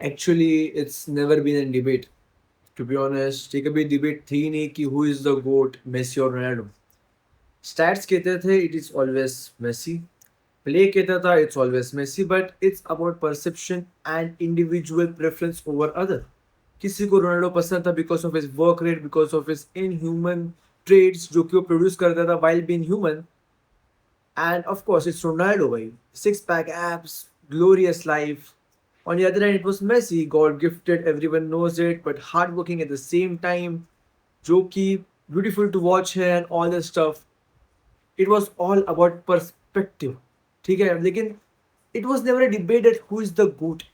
Actually, it's never been a debate. To be honest, ये कभी debate थी ही नहीं कि who is the GOAT, Messi और Ronaldo. Stats कहते थे it is always Messi. Play कहता था it's always Messi, but it's about perception and individual preference over other. किसी को रोनाल्डो पसंद था because of his work rate, because of his inhuman traits जो कि वो प्रोड्यूस करता था while being human. And of course, it's Ronaldo, भाई. Six pack abs, glorious life. On the other hand, it was Messi, God gifted, everyone knows it, but hardworking at the same time, jokey, beautiful to watch her, and all this stuff. It was all about perspective. ठीक है लेकिन it was never a debate that who is the GOAT.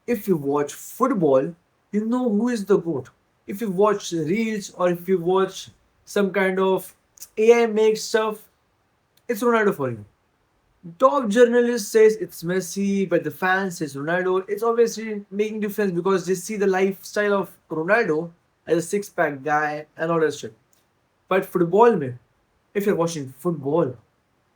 If you watch football, you know who is the GOAT. If you watch reels or if you watch some kind of AI made stuff, it's Ronaldo for you. Top journalist says it's Messi, but the fans says Ronaldo. It's obviously making difference because they see the lifestyle of Ronaldo as a six-pack guy and all that shit. But football, mein, if you're watching football,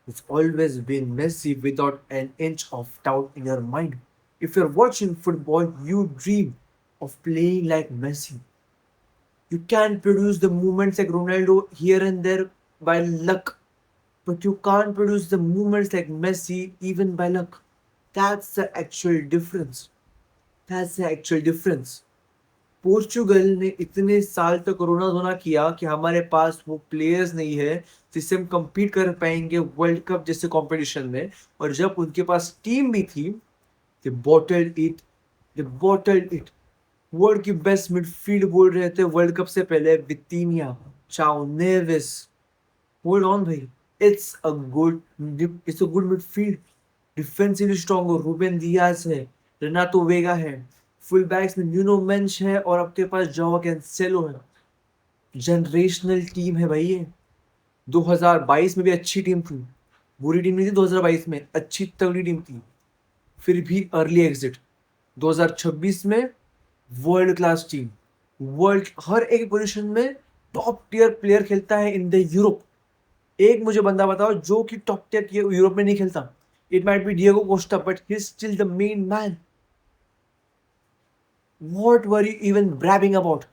it's always been Messi without an inch of doubt in your mind. If you're watching football, you dream of playing like Messi. You can produce the movements like Ronaldo here and there by luck, but you can't produce the movements like Messi even by luck. That's the actual difference. That's the actual difference. Portugal ने इतने साल तक रोना धोना किया कि हमारे पास वो प्लेयर्स नहीं है जिससे हम compete कर पाएंगे वर्ल्ड कप जैसे कंपटीशन में और जब उनके पास टीम भी थी they bottled it they bottled it world की बेस्ट मिडफील्ड बोल रहे थे वर्ल्ड कप से पहले वितीनिया चाओ नेविस होल्ड ऑन भाई it's a good it's a good midfield defensively strong और रूबेन दियाज है रेनातो वेगा है फुल बैक्स में न्यूनो मेंच है और आपके पास जोआ कैंसेलो है जनरेशनल टीम है भाई ये 2022 में भी अच्छी टीम थी बुरी टीम नहीं थी 2022 में अच्छी तगड़ी टीम थी फिर भी अर्ली एग्जिट 2026 में वर्ल्ड क्लास टीम वर्ल्ड हर एक पोजीशन में टॉप टियर प्लेयर खेलता है इन द यूरोप एक मुझे बंदा बताओ जो कि टॉप टियर यूरोप में नहीं खेलता it might be Diego Costa but he is still the main man what were you even bragging about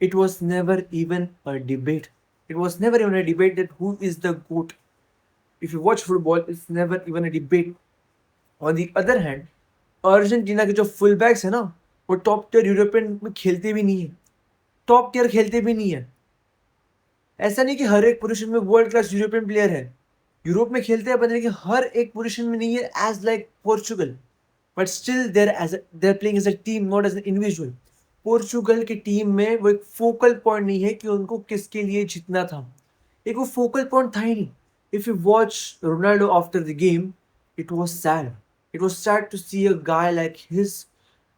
it was never even a debate it was never even a debate that who is the goat if you watch football it's never even a debate on the other hand Argentina के जो full backs है ना वो top tier European में खेलते भी नहीं है टॉप टियर खेलते भी नहीं है ऐसा नहीं कि हर एक पोजीशन में वर्ल्ड क्लास यूरोपियन प्लेयर है यूरोप में खेलते हैं बंदे कि हर एक पोजीशन में नहीं है as like Portugal but still they're playing as a team not as an individual Portugal की टीम में वो एक फोकल पॉइंट नहीं है कि उनको किसके लिए जीतना था एक वो फोकल पॉइंट था ही नहीं if you watch Ronaldo after the game it was sad it was sad to see a guy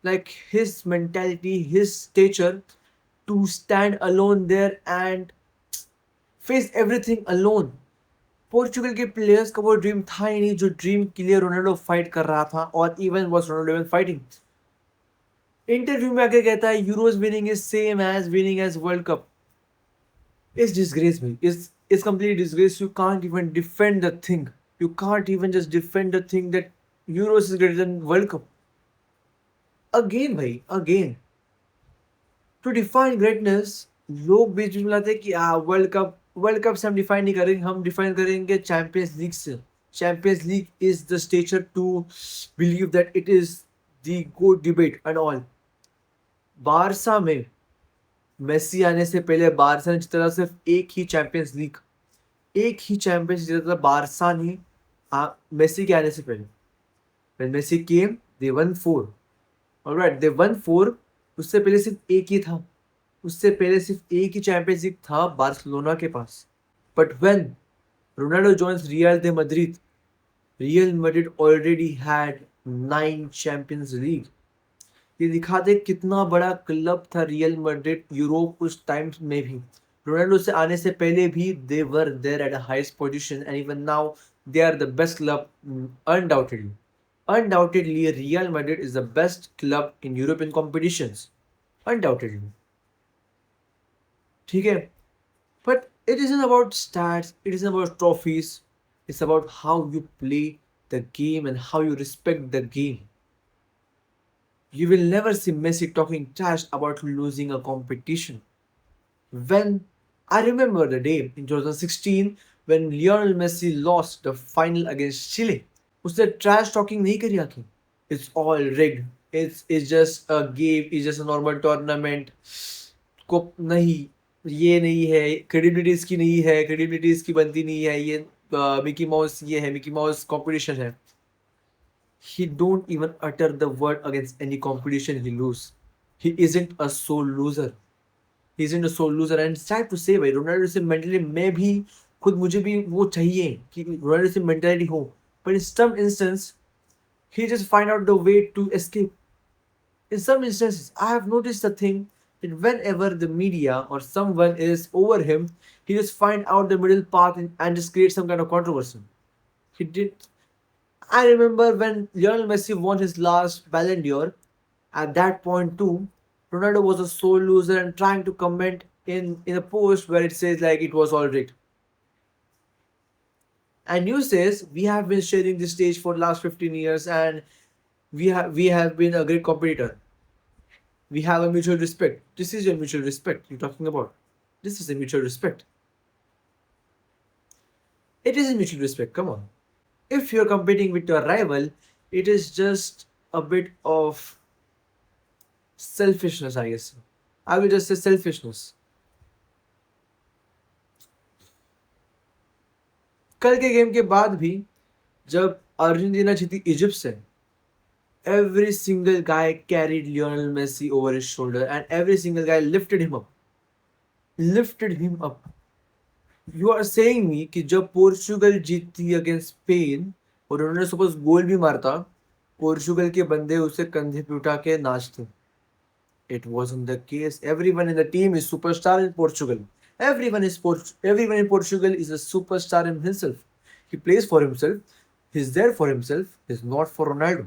like his mentality his stature to stand alone there and face everything alone Portugal के players का वो dream था ही नहीं जो dream के लिए Ronaldo fight कर रहा था और even was Ronaldo even fighting interview में आके कहता है Euros winning is same as winning as World Cup is disgrace में is completely disgrace you can't even defend the thing you can't even just defend the thing that Euros is greater than World Cup again भाई again to define greatness लोग बीच बीच में लाते हैं कि world cup से हम define नहीं करेंगे हम डिफाइन करेंगे चैंपियंस लीग से Champions League is the stature to believe that it is the good debate and all Barca में मेसी आने से पहले बारसा ने जीता था सिर्फ एक ही चैंपियंस जीता था बारसा ने मेसी के आने से पहले when Messi came they won 4 alright they won 4 उससे पहले सिर्फ एक ही था उससे पहले सिर्फ एक ही चैंपियंस लीग था बार्सिलोना के पास but when Ronaldo joins Real Madrid already had 9 Champions League ये दिखा दे कितना बड़ा क्लब था रियल मैड्रिड यूरोप उस टाइम में भी रोनाल्डो से आने से पहले भी they were there at a highest position and even now they are the best club undoubtedly undoubtedly Real Madrid is the best club in European competitions undoubtedly ठीक है but it isn't about stats it isn't about trophies it's about how you play the game and how you respect the game You will never see Messi talking trash about losing a competition. When I remember the day in 2016 when Lionel Messi lost the final against Chile, उसने trash talking नहीं करी आके. It's all rigged. It's just a game. It's just a normal tournament. को नहीं, ये नहीं है, credibility इसकी नहीं है, क्रेडिबिलिटी इसकी बनती नहीं है, ये मिकी माउस ये है, मिकी माउस कंपटीशन है. He don't even utter the word against any competition he lose. He isn't a sole loser. He isn't a sole loser and sad to say भाई Ronaldo से mentally मैं भी खुद मुझे भी वो चाहिए कि रोनाल्डो से मेंटालिटी हो. But in some instance he just find out the way to escape. In some instances I have noticed the thing that whenever the media or someone is over him, he just find out the middle path and just create some kind of controversy. He did. I remember when Lionel Messi won his last Ballon d'Or. At that point too, Ronaldo was a sole loser and trying to comment in a post where it says like it was all rigged. And you says we have been sharing this stage for last 15 years and we have been a great competitor. We have a mutual respect. This is your mutual respect you're talking about. This is a mutual respect. It is a mutual respect. Come on. If you're competing with your rival, it is just a bit of selfishness, I guess. I will just say selfishness. कल के game के बाद भी जब Argentina जीती Egypt से, every single guy carried Lionel Messi over his shoulder and every single guy lifted him up. Lifted him up. You are saying me कि जब पोर्चुगल जीतती अगेंस्ट स्पेन और उन्होंने सपोज गोल भी मारता, पोर्चुगल के बंदे उसे कंधे पे उठा के नाचते. It wasn't the case. Everyone in the team is superstar in Portugal. Everyone in Portugal is a superstar in himself. He plays for himself. He's there for himself. He's not for Ronaldo.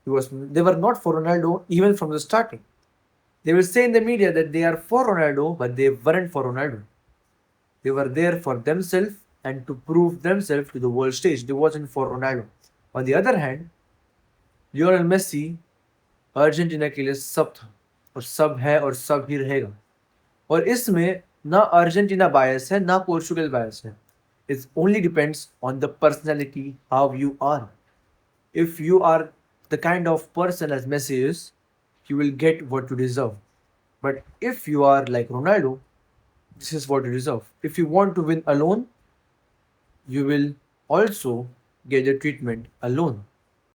They were not for Ronaldo even from the starting. They will say in the media that they are for Ronaldo, but they weren't for Ronaldo. They were there for themselves and to prove themselves to the world stage. They wasn't for Ronaldo. On the other hand, Lionel Messi Argentina के लिए सब था और सब है और सब ही रहेगा. और इसमें ना अर्जेंटीना बायस है ना पोर्चुगल बायस है. It only depends on the personality, how you are. If you are the kind of person as Messi is, you will get what you deserve. But if you are like Ronaldo, this is what you deserve. If you want to win alone, you will also get the treatment alone.